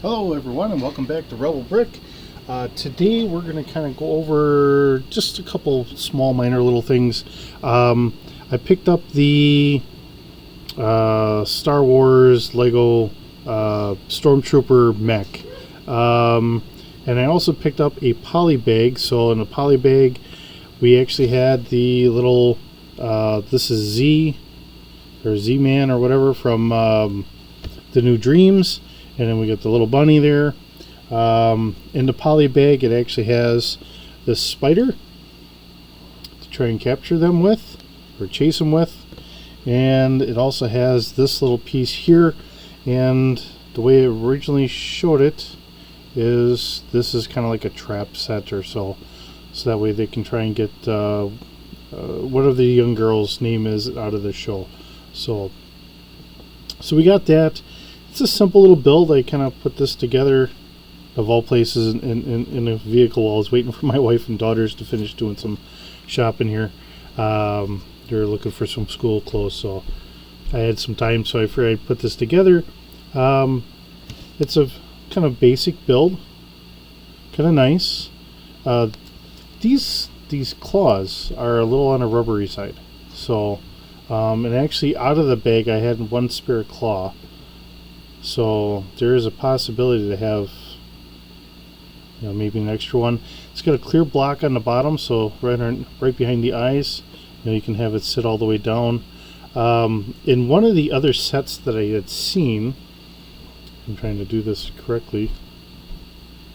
Hello everyone and welcome back to Rebel Brick. Today we're going to kind of go over just a couple small minor little things. I picked up the Star Wars Lego Stormtrooper mech. And I also picked up a poly bag. So in the poly bag we actually had the little, this is Z or Z-Man or whatever from the New Dreams. And then we got the little bunny there. In the poly bag, it actually has this spider to try and capture them with, or chase them with. And it also has this little piece here. And the way it originally showed it is this is kind of like a trap set or so. So that way they can try and get whatever the young girl's name is out of the show. So we got that. It's a simple little build. I kind of put this together, of all places, in a vehicle while I was waiting for my wife and daughters to finish doing some shopping here. They're looking for some school clothes, so I had some time, so I figured I'd put this together. It's a kind of basic build, kind of nice. These claws are a little on the rubbery side, so and actually out of the bag I had one spare claw. So there is a possibility to have, maybe an extra one. It's got a clear block on the bottom, so right behind the eyes, you can have it sit all the way down. In one of the other sets that I had seen, I'm trying to do this correctly.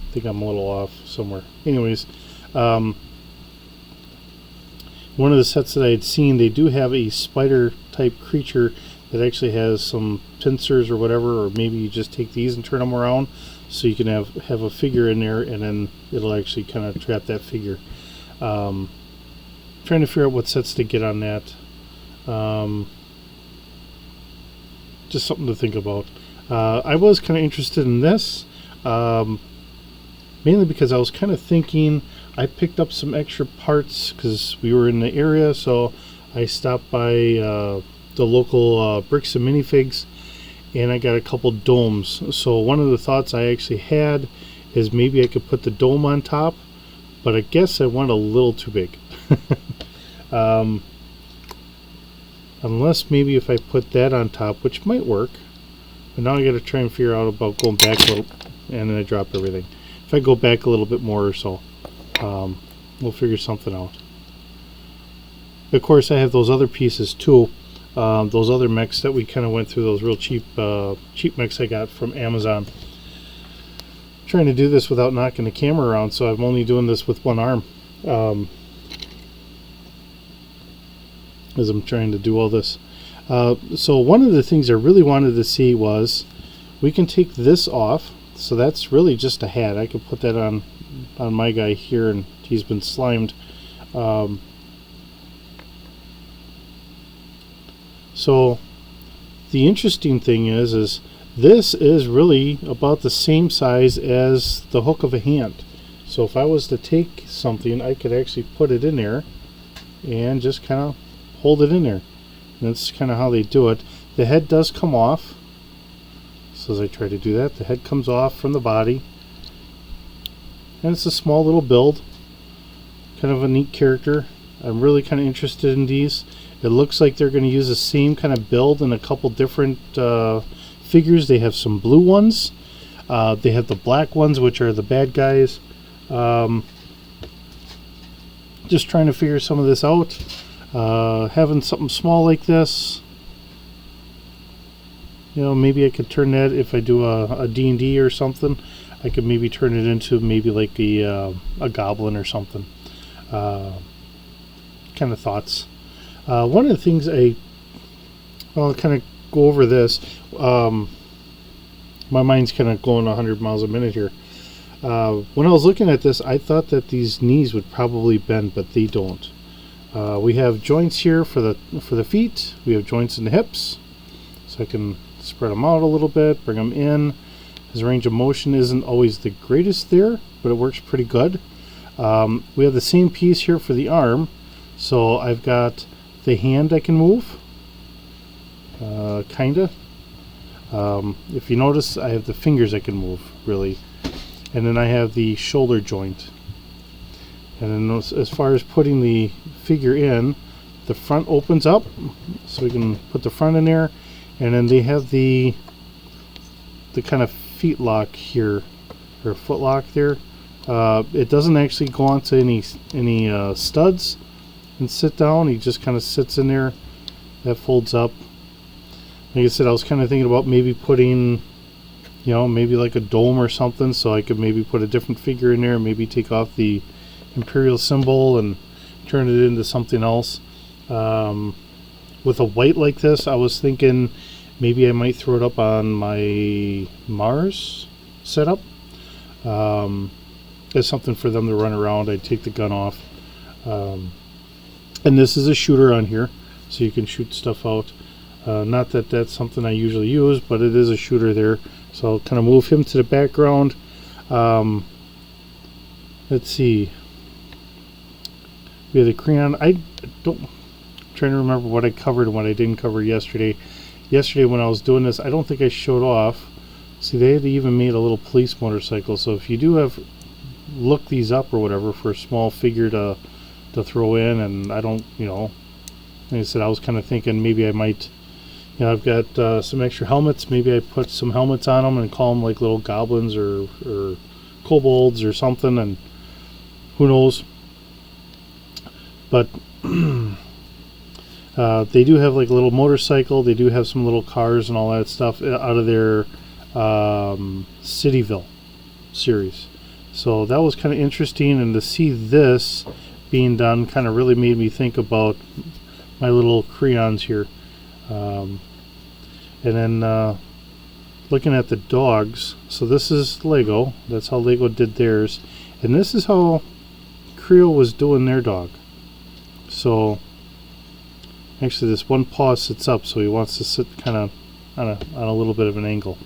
I think I'm a little off somewhere. Anyways, one of the sets that I had seen, they do have a spider type creature that actually has some pincers or whatever, or maybe you just take these and turn them around so you can have a figure in there, and then it'll actually kind of trap that figure. Trying to figure out what sets to get on that. Just something to think about. I was kind of interested in this, mainly because I was kind of thinking, I picked up some extra parts because we were in the area, so I stopped by the local Bricks and Minifigs, and I got a couple domes. So one of the thoughts I actually had is maybe I could put the dome on top, but I guess I want a little too big. Unless maybe if I put that on top, which might work, but now I got to try and figure out about going back a little, and then I dropped everything. If I go back a little bit more or so, we'll figure something out. Of course I have those other pieces too. Those other mechs that we kind of went through, those real cheap mechs I got from Amazon. Trying to do this without knocking the camera around, so I'm only doing this with one arm as I'm trying to do all this. So one of the things I really wanted to see was we can take this off. So that's really just a hat. I could put that on my guy here, and he's been slimed. So the interesting thing is this is really about the same size as the hook of a hand. So if I was to take something, I could actually put it in there and just kind of hold it in there. And that's kind of how they do it. The head does come off. So as I try to do that, the head comes off from the body. And it's a small little build. Kind of a neat character. I'm really kind of interested in these. It looks like they're going to use the same kind of build in a couple different figures. They have some blue ones. They have the black ones, which are the bad guys. Just trying to figure some of this out. Having something small like this, maybe I could turn that, if I do a D&D or something, I could maybe turn it into maybe like a goblin or something. Kind of thoughts. One of the things I'll kind of go over this. My mind's kind of going 100 miles a minute here. When I was looking at this, I thought that these knees would probably bend, but they don't. We have joints here for the feet. We have joints in the hips, so I can spread them out a little bit, bring them in. His range of motion isn't always the greatest there, but it works pretty good. We have the same piece here for the arm, so I've got the hand I can move, kinda. If you notice, I have the fingers I can move, really. And then I have the shoulder joint. And then as far as putting the figure in, the front opens up, so we can put the front in there. And then they have the kind of feet lock here, or foot lock there. It doesn't actually go onto any studs and sit down. He just kind of sits in there. That folds up. Like I said, I was kind of thinking about maybe putting, maybe like a dome or something, so I could maybe put a different figure in there, maybe take off the Imperial symbol and turn it into something else. With a white like this, I was thinking maybe I might throw it up on my Mars setup. As something for them to run around. I'd take the gun off. And this is a shooter on here, so you can shoot stuff out. Not that that's something I usually use, but it is a shooter there. So I'll kind of move him to the background. Let's see. We have the crayon. I'm trying to remember what I covered and what I didn't cover yesterday. Yesterday when I was doing this, I don't think I showed off. See, they had even made a little police motorcycle. So if you do have look these up or whatever for a small figure to throw in, and I don't, like I said, I was kind of thinking maybe I might, I've got some extra helmets. Maybe I put some helmets on them and call them like little goblins or kobolds or something, and who knows. But they do have like a little motorcycle. They do have some little cars and all that stuff out of their Cityville series. So that was kind of interesting, and to see this being done kind of really made me think about my little crayons here. And then looking at the dogs, so this is Lego. That's how Lego did theirs, and this is how Creo was doing their dog. So actually this one paw sits up, so he wants to sit kind of on a little bit of an angle.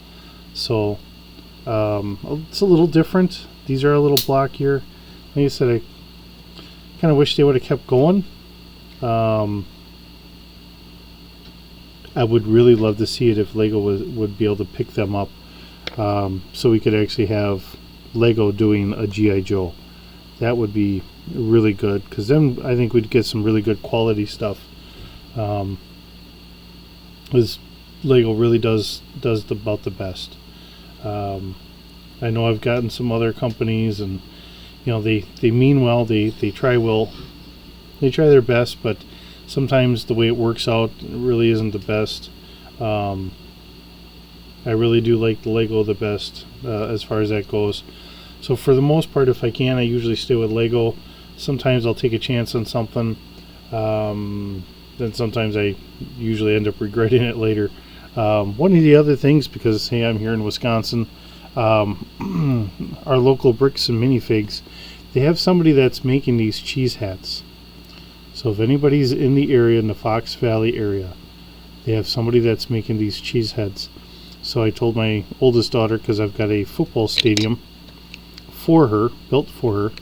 So it's a little different. These are a little blockier. Like I said, I kind of wish they would have kept going. I would really love to see it if Lego would be able to pick them up, so we could actually have Lego doing a G.I. Joe. That would be really good, because then I think we'd get some really good quality stuff. Because Lego really does about the best. I know I've gotten some other companies, and they mean well, they try their best, but sometimes the way it works out really isn't the best. I really do like the Lego the best as far as that goes. So for the most part, if I can, I usually stay with Lego. Sometimes I'll take a chance on something, then sometimes I usually end up regretting it later. One of the other things, because hey, I'm here in Wisconsin, our local Bricks and Minifigs, they have somebody that's making these cheese hats. So if anybody's in the area, in the Fox Valley area, they have somebody that's making these cheese heads. So I told my oldest daughter, because I've got a football stadium for her, built for her,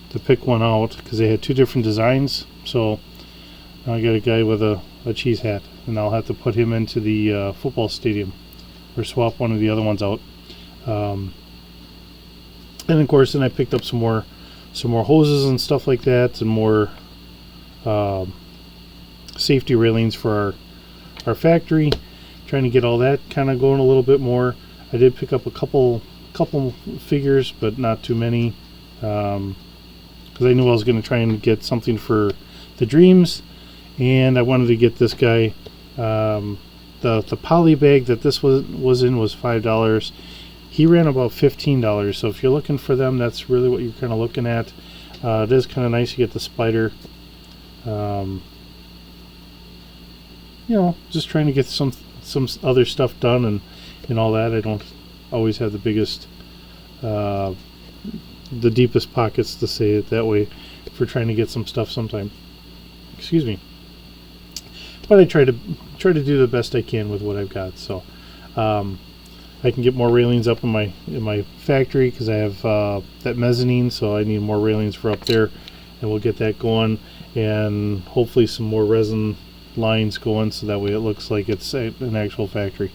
to pick one out, because they had two different designs. So now I got a guy with a cheese hat, and I'll have to put him into the football stadium, or swap one of the other ones out. And of course, then I picked up some more hoses and stuff like that, and more safety railings for our factory, trying to get all that kind of going a little bit more. I did pick up a couple figures, but not too many, because I knew I was going to try and get something for the Dreams, and I wanted to get this guy. The poly bag that this was in was $5. He ran about $15, so if you're looking for them, that's really what you're kind of looking at. It is kind of nice to get the spider. Just trying to get some other stuff done and all that. I don't always have the biggest, the deepest pockets, to say it that way, for trying to get some stuff sometime. Excuse me. But I try to do the best I can with what I've got. So I can get more railings up in my factory, because I have that mezzanine, so I need more railings for up there, and we'll get that going, and hopefully some more resin lines going so that way it looks like it's an actual factory.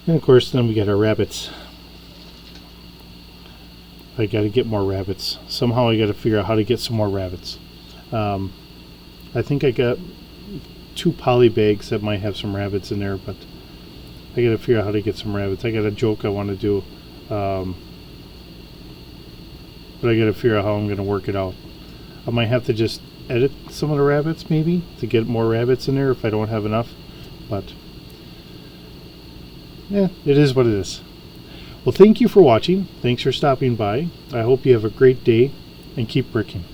And of course then we got our rabbits. I got to get more rabbits. Somehow I got to figure out how to get some more rabbits. I think I got 2 poly bags that might have some rabbits in there, but I got to figure out how to get some rabbits. I got a joke I want to do, but I got to figure out how I'm going to work it out. I might have to just edit some of the rabbits maybe to get more rabbits in there if I don't have enough, but yeah, it is what it is. Well, thank you for watching. Thanks for stopping by. I hope you have a great day and keep bricking.